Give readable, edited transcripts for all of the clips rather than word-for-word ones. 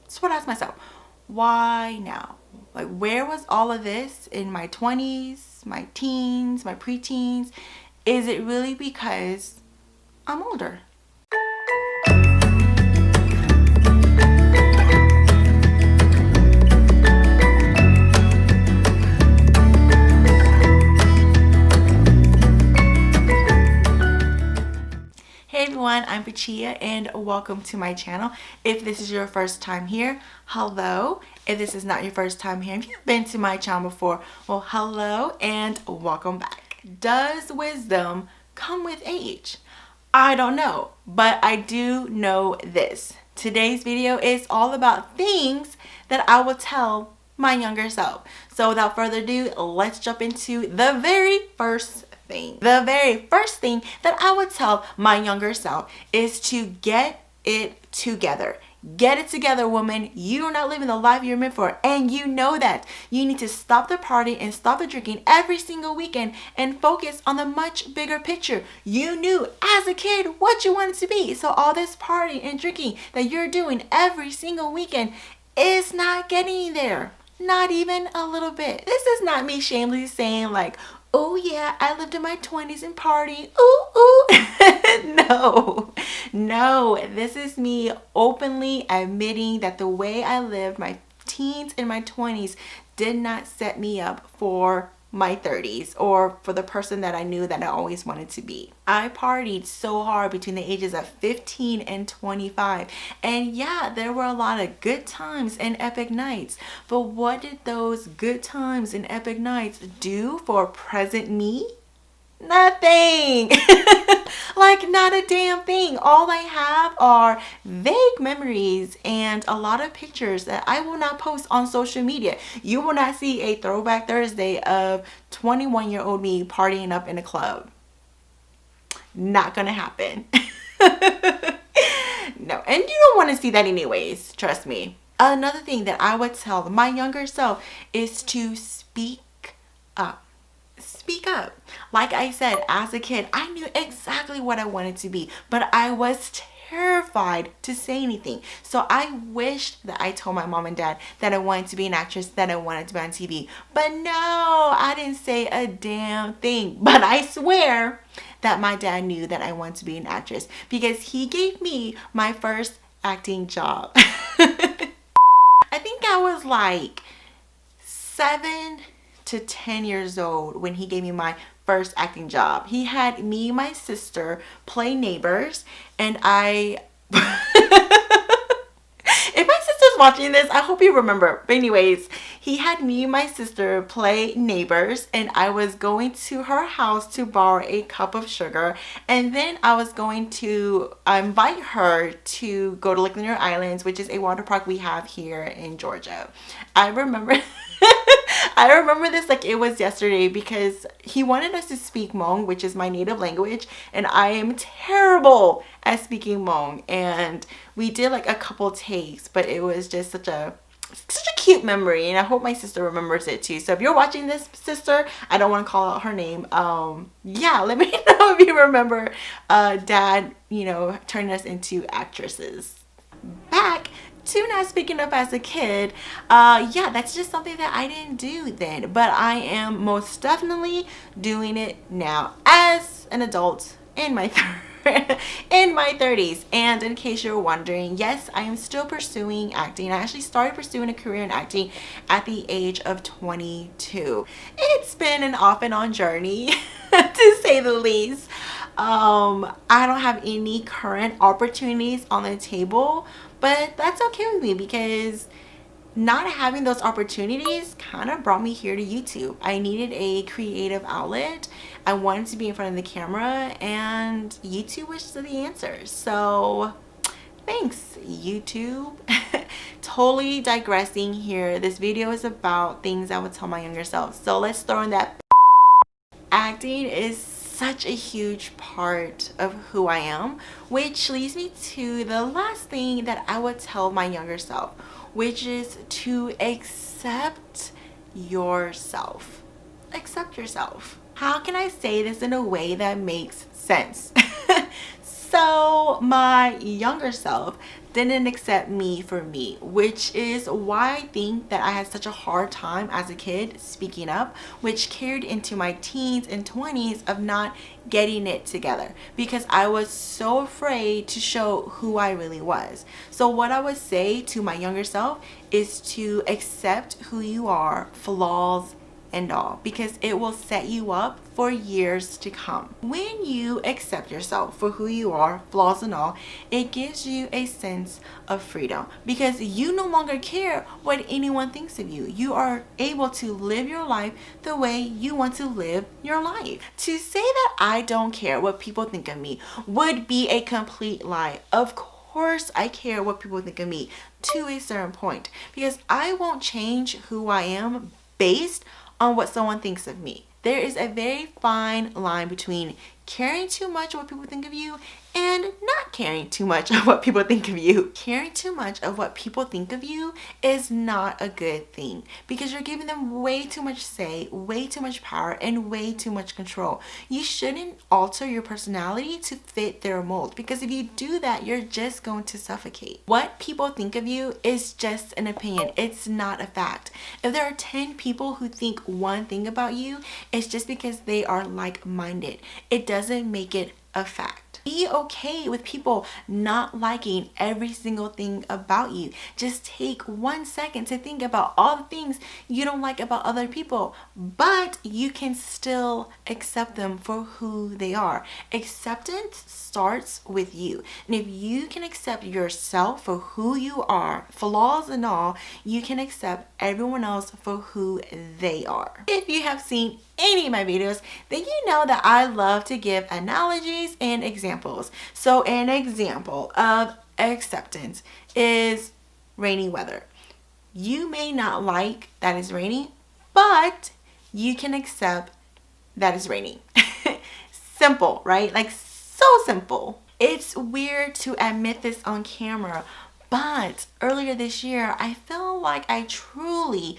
That's what I asked myself. Why now? Like, where was all of this in my 20s, my teens, my preteens? Is it really because I'm older? Hey everyone, I'm Pachia and welcome to my channel. If this is your first time here, hello. If this is not your first time here, if you've been to my channel before, well, hello and welcome back. Does wisdom come with age? I don't know, but I do know this. Today's video is all about things that I will tell my younger self. So without further ado, let's jump into the very first thing. The very first thing that I would tell my younger self is to get it together. Get it together, woman. You are not living the life you're meant for, and you know that. You need to stop the party and stop the drinking every single weekend and focus on the much bigger picture. You knew as a kid what you wanted to be. So all this partying and drinking that you're doing every single weekend is not getting you there. Not even a little bit. This is not me shamelessly saying like, oh yeah, I lived in my 20s and party. Ooh, ooh. No, this is me openly admitting that the way I lived my teens and my 20s did not set me up for my 30s or for the person that I knew that I always wanted to be. I partied so hard between the ages of 15 and 25. And yeah, there were a lot of good times and epic nights. But what did those good times and epic nights do for present me? Nothing. Like, not a damn thing. All I have are vague memories and a lot of pictures that I will not post on social media. You will not see a throwback Thursday of 21-year-old me partying up in a club. Not gonna happen. No, and you don't want to see that anyways, trust me. Another thing that I would tell my younger self is to speak up. Speak up. Like I said, as a kid, I knew exactly what I wanted to be, but I was terrified to say anything. So I wished that I told my mom and dad that I wanted to be an actress, that I wanted to be on TV. But no, I didn't say a damn thing. But I swear that my dad knew that I wanted to be an actress because he gave me my first acting job. I think I was like 7 to 10 years old when he gave me my first acting job. He had me and my sister play neighbors, and I if my sister's watching this, I hope you remember. But anyways, he had me and my sister play neighbors, and I was going to her house to borrow a cup of sugar, and then I was going to invite her to go to Lake Lanier Islands, which is a water park we have here in Georgia. I remember I remember this like it was yesterday because he wanted us to speak Hmong, which is my native language, and I am terrible at speaking Hmong. And we did like a couple takes, but it was just such a cute memory, and I hope my sister remembers it too. So if you're watching this, sister, I don't want to call out her name. Yeah, let me know if you remember dad, turning us into actresses. Back to not speaking up as a kid, yeah, that's just something that I didn't do then, but I am most definitely doing it now as an adult in my in my 30s. And in case you're wondering, yes, I am still pursuing acting. I actually started pursuing a career in acting at the age of 22. It's been an off and on journey to say the least. I don't have any current opportunities on the table, but that's okay with me because not having those opportunities kind of brought me here to YouTube. I needed a creative outlet. I wanted to be in front of the camera, and YouTube was the answer. So thanks, YouTube. Totally digressing here. This video is about things I would tell my younger self. So let's throw in that. Acting is such a huge part of who I am, which leads me to the last thing that I would tell my younger self, which is to accept yourself. Accept yourself. How can I say this in a way that makes sense? So my younger self didn't accept me for me, which is why I think that I had such a hard time as a kid speaking up, which carried into my teens and 20s of not getting it together because I was so afraid to show who I really was. So what I would say to my younger self is to accept who you are, flaws and all, because it will set you up for years to come. When you accept yourself for who you are, flaws and all, it gives you a sense of freedom because you no longer care what anyone thinks of you. You are able to live your life the way you want to live your life. To say that I don't care what people think of me would be a complete lie. Of course I care what people think of me to a certain point because I won't change who I am based on what someone thinks of me. There is a very fine line between caring too much of what people think of you and not caring too much of what people think of you. Caring too much of what people think of you is not a good thing because you're giving them way too much say, way too much power, and way too much control. You shouldn't alter your personality to fit their mold because if you do that, you're just going to suffocate. What people think of you is just an opinion. It's not a fact. If there are 10 people who think one thing about you, it's just because they are like-minded. It doesn't make it a fact. Be okay with people not liking every single thing about you. Just take 1 second to think about all the things you don't like about other people, but you can still accept them for who they are. Acceptance starts with you. And if you can accept yourself for who you are, flaws and all, you can accept everyone else for who they are. If you have seen any of my videos, then you know that I love to give analogies and examples. So an example of acceptance is rainy weather. You may not like that it's raining, but you can accept that it's raining. Simple, right? Like so simple. It's weird to admit this on camera, but earlier this year, I felt like I truly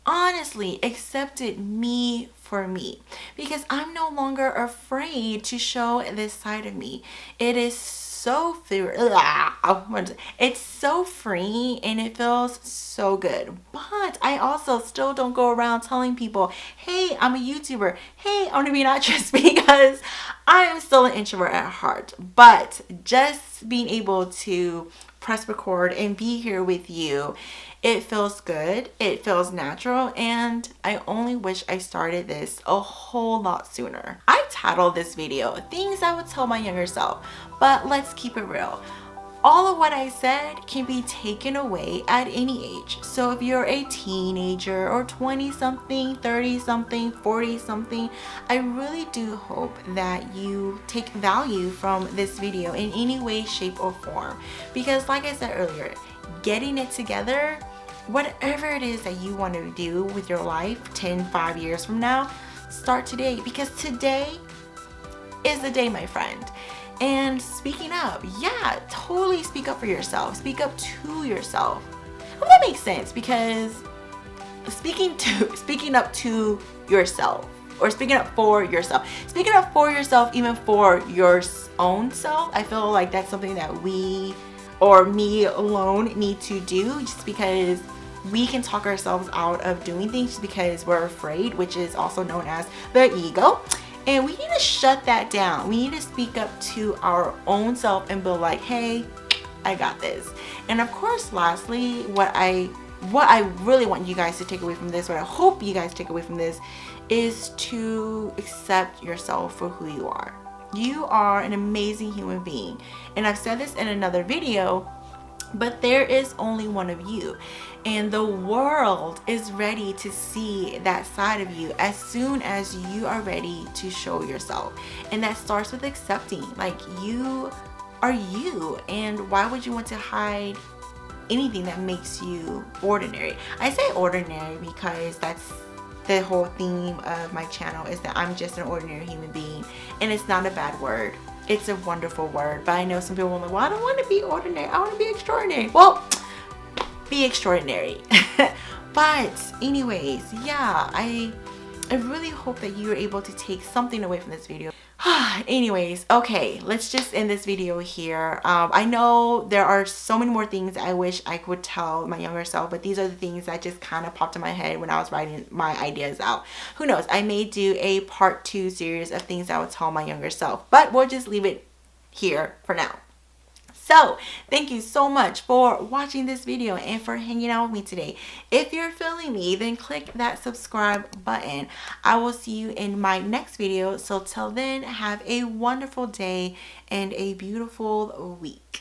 honestly accepted me for me because I'm no longer afraid to show this side of me. It is so it's so free and it feels so good. But I also still don't go around telling people, hey, I'm a YouTuber, hey, I want to be an actress, because I am still an introvert at heart. But just being able to press record and be here with you, it feels good, it feels natural, and I only wish I started this a whole lot sooner. I titled this video Things I Would Tell My Younger Self, but let's keep it real. All of what I said can be taken away at any age. So if you're a teenager or 20-something, 30-something, 40-something, I really do hope that you take value from this video in any way, shape, or form. Because like I said earlier, getting it together, whatever it is that you want to do with your life 5 years from now, start today, because today is the day, my friend. And speaking up, yeah, totally speak up for yourself. Speak up to yourself. Well, that makes sense, because speaking up to yourself, or speaking up for yourself, even for your own self, I feel like that's something that we, or me alone, need to do, just because we can talk ourselves out of doing things just because we're afraid, which is also known as the ego. And we need to shut that down. We need to speak up to our own self and be like, hey, I got this. And of course, lastly, what I really want you guys to take away from this, what I hope you guys take away from this, is to accept yourself for who you are. You are an amazing human being. And I've said this in another video, but there is only one of you, and the world is ready to see that side of you as soon as you are ready to show yourself. And that starts with accepting, like, you are you, and why would you want to hide anything that makes you ordinary? I say ordinary because that's the whole theme of my channel, is that I'm just an ordinary human being, and it's not a bad word. It's a wonderful word. But I know some people are like, well, I don't want to be ordinary, I want to be extraordinary. Well, be extraordinary. But anyways, yeah, I really hope that you are able to take something away from this video. Anyways, okay, let's just end this video here. I know there are so many more things I wish I could tell my younger self, but these are the things that just kind of popped in my head when I was writing my ideas out. Who knows, I may do a part 2 series of things I would tell my younger self, but we'll just leave it here for now. So thank you so much for watching this video and for hanging out with me today. If you're feeling me, then click that subscribe button. I will see you in my next video. So till then, have a wonderful day and a beautiful week.